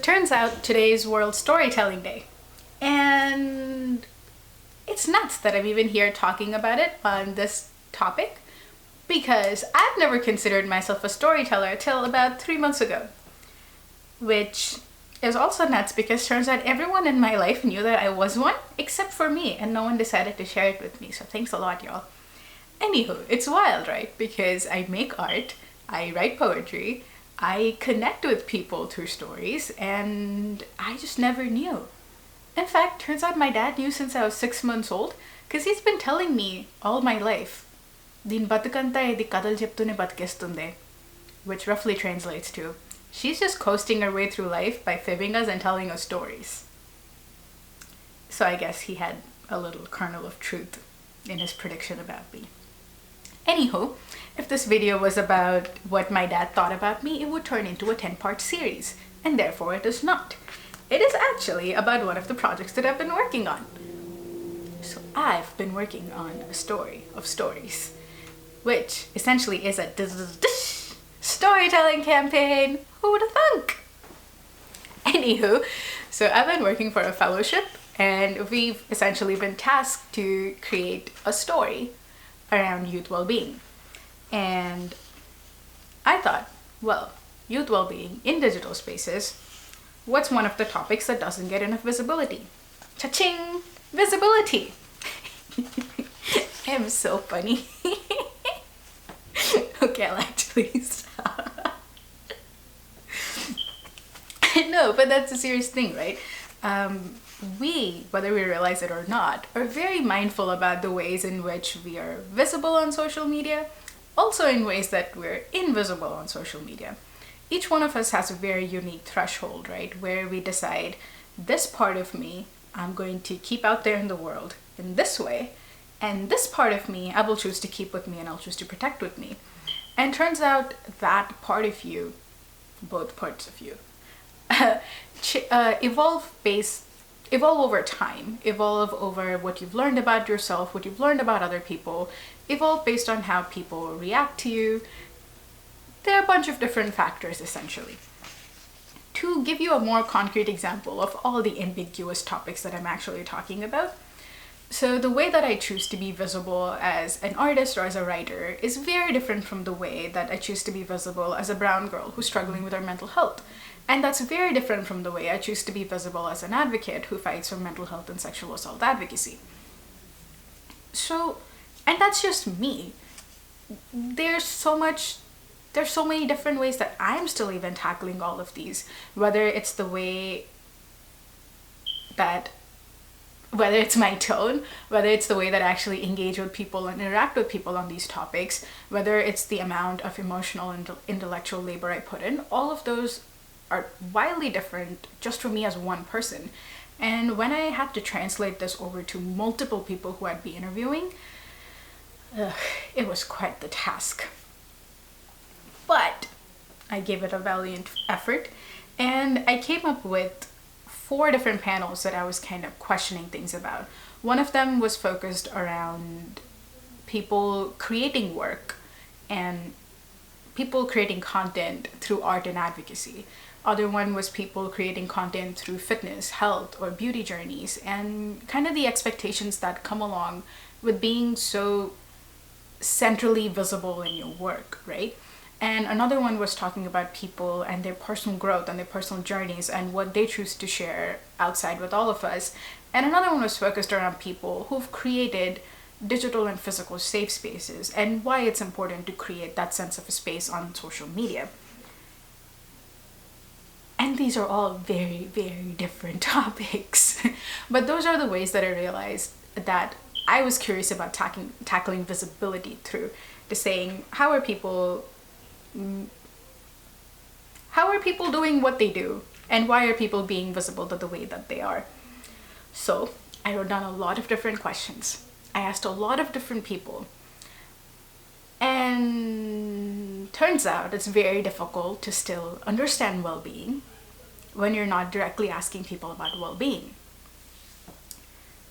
it turns out today is World Storytelling Day. And it's nuts that I'm even here talking about it on this topic because I've never considered myself a storyteller till about 3 months ago. Which is also nuts because turns out everyone in my life knew that I was one except for me, and no one decided to share it with me. So thanks a lot, y'all. Anywho, it's wild, right? Because I make art, I write poetry, I connect with people through stories, and I just never knew. In fact, turns out my dad knew since I was 6 months old because he's been telling me all my life, "Din batukanta di kadal cheptune batkestunde," which roughly translates to, she's just coasting her way through life by fibbing us and telling us stories. So I guess he had a little kernel of truth in his prediction about me. Anywho, if this video was about what my dad thought about me, it would turn into a 10-part series, and therefore it is not. It is actually about one of the projects that I've been working on. So I've been working on a story of stories, which essentially is a storytelling campaign. Who would have thunk? Anywho, so I've been working for a fellowship, and we've essentially been tasked to create a story around youth well-being. And I thought, well, youth well-being in digital spaces, what's one of the topics that doesn't get enough visibility? Cha-ching! Visibility! I'm so funny. Okay, I'll actually stop. No, but that's a serious thing, right? We, whether we realize it or not, are very mindful about the ways in which we are visible on social media, also in ways that we're invisible on social media. Each one of us has a very unique threshold, right? Where we decide, this part of me, I'm going to keep out there in the world in this way, and this part of me, I will choose to keep with me and I'll choose to protect with me. And turns out that part of you, both parts of you, evolve over time, evolve over what you've learned about yourself, what you've learned about other people, evolve based on how people react to you. There are a bunch of different factors, essentially. To give you a more concrete example of all the ambiguous topics that I'm actually talking about, so the way that I choose to be visible as an artist or as a writer is very different from the way that I choose to be visible as a brown girl who's struggling with her mental health. And that's very different from the way I choose to be visible as an advocate who fights for mental health and sexual assault advocacy. So, and that's just me. There's so many different ways that I'm still even tackling all of these, whether it's my tone, whether it's the way that I actually engage with people and interact with people on these topics, whether it's the amount of emotional and intellectual labor I put in, all of those are wildly different just for me as one person. And when I had to translate this over to multiple people who I'd be interviewing, it was quite the task. But I gave it a valiant effort, and I came up with 4 different panels that I was kind of questioning things about. One of them was focused around people creating work and people creating content through art and advocacy. Other one was people creating content through fitness, health, or beauty journeys, and kind of the expectations that come along with being so centrally visible in your work, right? And another one was talking about people and their personal growth and their personal journeys and what they choose to share outside with all of us. And another one was focused around people who've created digital and physical safe spaces and why it's important to create that sense of a space on social media. And these are all very, very different topics. But those are the ways that I realized that I was curious about tackling visibility through, to saying, how are people doing what they do, and why are people being visible the way that they are? So I wrote down a lot of different questions. I asked a lot of different people, and turns out it's very difficult to still understand well-being when you're not directly asking people about well-being.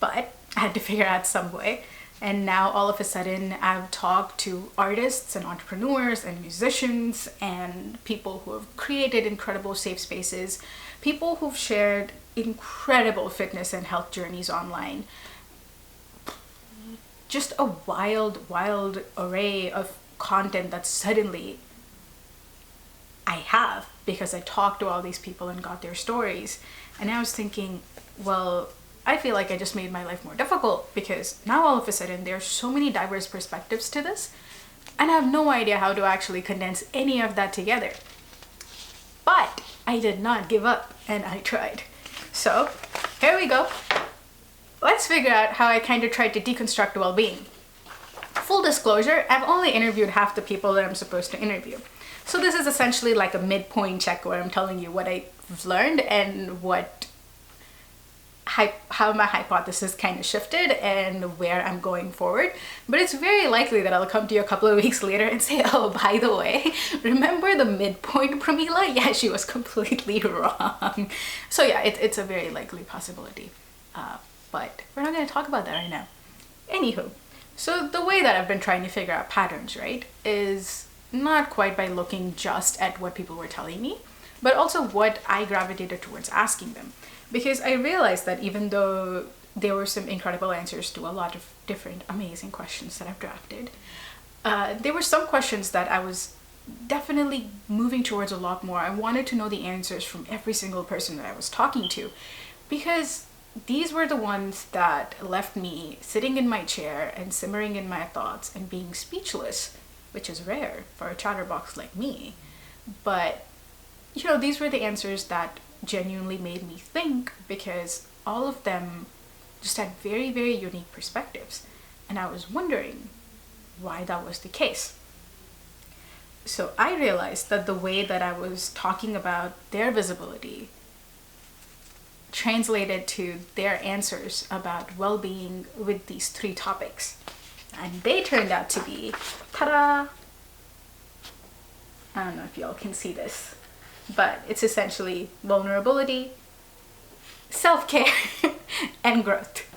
But I had to figure out some way And now all of a sudden I've talked to artists and entrepreneurs and musicians and people who have created incredible safe spaces, people who've shared incredible fitness and health journeys online. Just a wild array of content that suddenly I have because I talked to all these people and got their stories. And I was thinking, well, I feel like I just made my life more difficult because now all of a sudden there's so many diverse perspectives to this, and I have no idea how to actually condense any of that together. But I did not give up, and I tried. So here we go. Let's figure out how I kind of tried to deconstruct well-being. Full disclosure, I've only interviewed half the people that I'm supposed to interview. So this is essentially like a midpoint check where I'm telling you what I've learned and how my hypothesis kind of shifted and where I'm going forward. But it's very likely that I'll come to you a couple of weeks later and say, oh, by the way, remember the midpoint Pramila? Yeah, she was completely wrong. So yeah, it's a very likely possibility. But we're not going to talk about that right now. Anywho, so the way that I've been trying to figure out patterns, right, is not quite by looking just at what people were telling me, but also what I gravitated towards asking them. Because I realized that even though there were some incredible answers to a lot of different amazing questions that I've drafted, there were some questions that I was definitely moving towards a lot more. I wanted to know the answers from every single person that I was talking to, because these were the ones that left me sitting in my chair and simmering in my thoughts and being speechless, which is rare for a chatterbox like me. But, you know, these were the answers that genuinely made me think, because all of them just had very, very unique perspectives. And I was wondering why that was the case. So I realized that the way that I was talking about their visibility translated to their answers about well-being with these 3 topics. And they turned out to be, ta-da! I don't know if y'all can see this, but it's essentially vulnerability, self-care, and growth.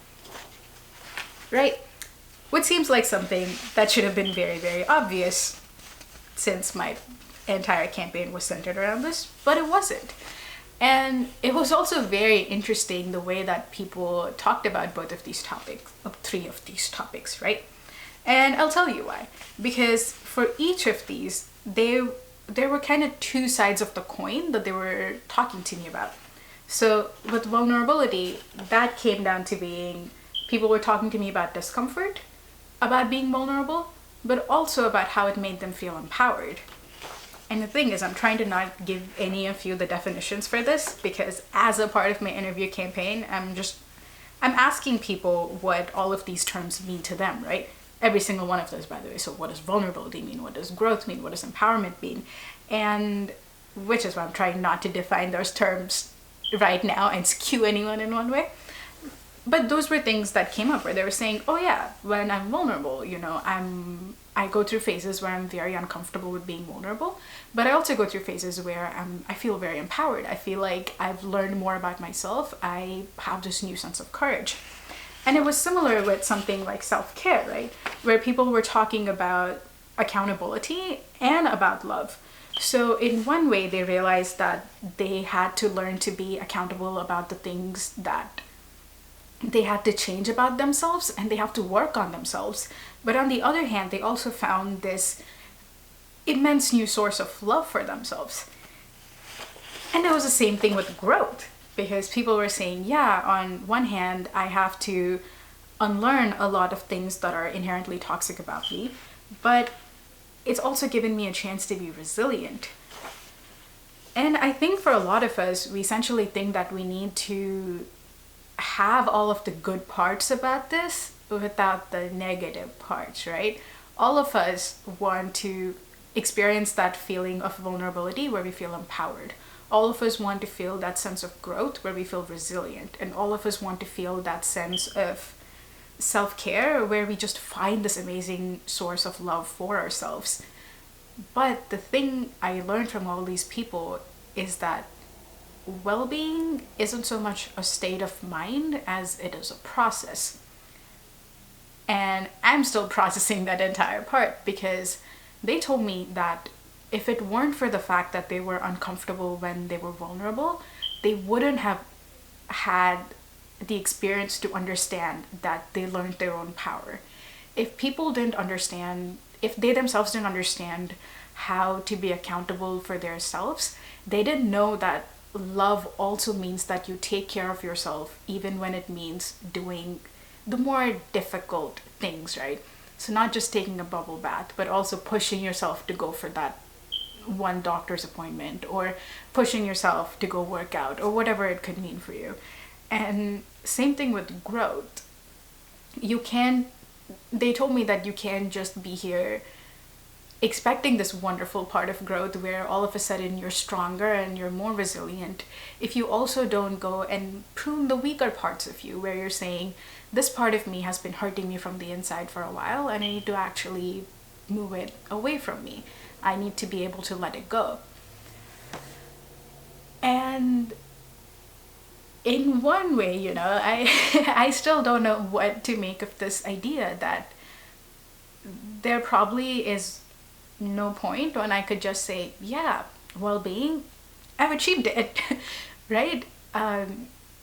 Right? Which seems like something that should have been very, very obvious since my entire campaign was centered around this, but it wasn't. And it was also very interesting the way that people talked about both of these topics, 3 of these topics, right? And I'll tell you why. Because for each of these, there were kind of 2 sides of the coin that they were talking to me about. So with vulnerability, that came down to being, people were talking to me about discomfort, about being vulnerable, but also about how it made them feel empowered. And the thing is, I'm trying to not give any of you the definitions for this, because as a part of my interview campaign, I'm asking people what all of these terms mean to them, right? Every single one of those, by the way. So what does vulnerability mean? What does growth mean? What does empowerment mean? And which is why I'm trying not to define those terms right now and skew anyone in one way. But those were things that came up where they were saying, oh yeah, when I'm vulnerable, you know, I go through phases where I'm very uncomfortable with being vulnerable, but I also go through phases where I feel very empowered. I feel like I've learned more about myself. I have this new sense of courage. And it was similar with something like self-care, right? Where people were talking about accountability and about love. So in one way, they realized that they had to learn to be accountable about the things that they had to change about themselves, and they have to work on themselves. But on the other hand, they also found this immense new source of love for themselves. And it was the same thing with growth, because people were saying, yeah, on one hand, I have to unlearn a lot of things that are inherently toxic about me, but it's also given me a chance to be resilient. And I think for a lot of us, we essentially think that we need to have all of the good parts about this without the negative parts, right? All of us want to experience that feeling of vulnerability where we feel empowered. All of us want to feel that sense of growth where we feel resilient. And all of us want to feel that sense of self-care where we just find this amazing source of love for ourselves. But the thing I learned from all these people is that well-being isn't so much a state of mind as it is a process. And I'm still processing that entire part, because they told me that if it weren't for the fact that they were uncomfortable when they were vulnerable, they wouldn't have had the experience to understand that they learned their own power. If people didn't understand, if they themselves didn't understand how to be accountable for themselves, they didn't know that love also means that you take care of yourself, even when it means doing the more difficult things, right? So, not just taking a bubble bath, but also pushing yourself to go for that one doctor's appointment, or pushing yourself to go work out, or whatever it could mean for you. And same thing with growth. You can't, they told me that you can't just be here expecting this wonderful part of growth where all of a sudden you're stronger and you're more resilient if you also don't go and prune the weaker parts of you, where you're saying, this part of me has been hurting me from the inside for a while, and I need to actually move it away from me. I need to be able to let it go. And in one way, I I still don't know what to make of this idea that there probably is no point when I could just say, yeah, well-being, I've achieved it, right?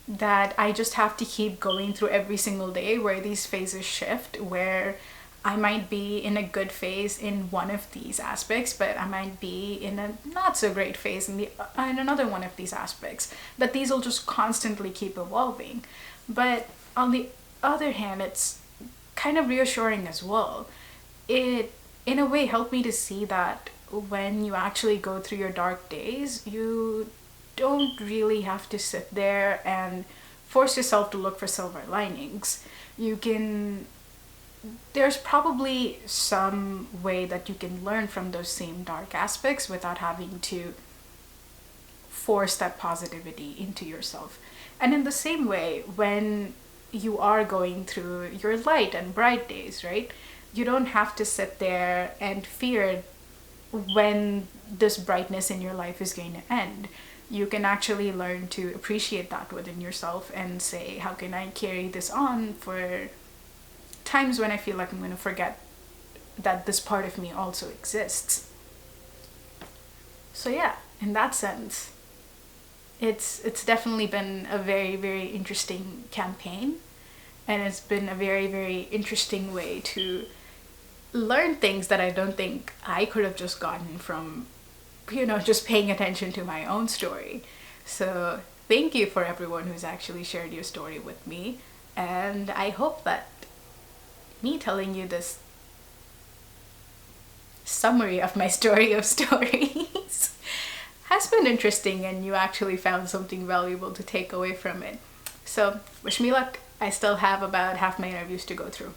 That I just have to keep going through every single day where these phases shift, where I might be in a good phase in one of these aspects, but I might be in a not so great phase in another one of these aspects. But these will just constantly keep evolving. But on the other hand, it's kind of reassuring as well. It, in a way, helped me to see that when you actually go through your dark days, you don't really have to sit there and force yourself to look for silver linings. You can, there's probably some way that you can learn from those same dark aspects without having to force that positivity into yourself. And in the same way, when you are going through your light and bright days, right? You don't have to sit there and fear when this brightness in your life is going to end. You can actually learn to appreciate that within yourself and say, how can I carry this on for times when I feel like I'm going to forget that this part of me also exists. So yeah, in that sense, it's definitely been a very, very interesting campaign, and it's been a very, very interesting way to learn things that I don't think I could have just gotten from, just paying attention to my own story. So thank you for everyone who's actually shared your story with me, and I hope that me telling you this summary of my story of stories has been interesting, and you actually found something valuable to take away from it. So wish me luck. I still have about half my interviews to go through.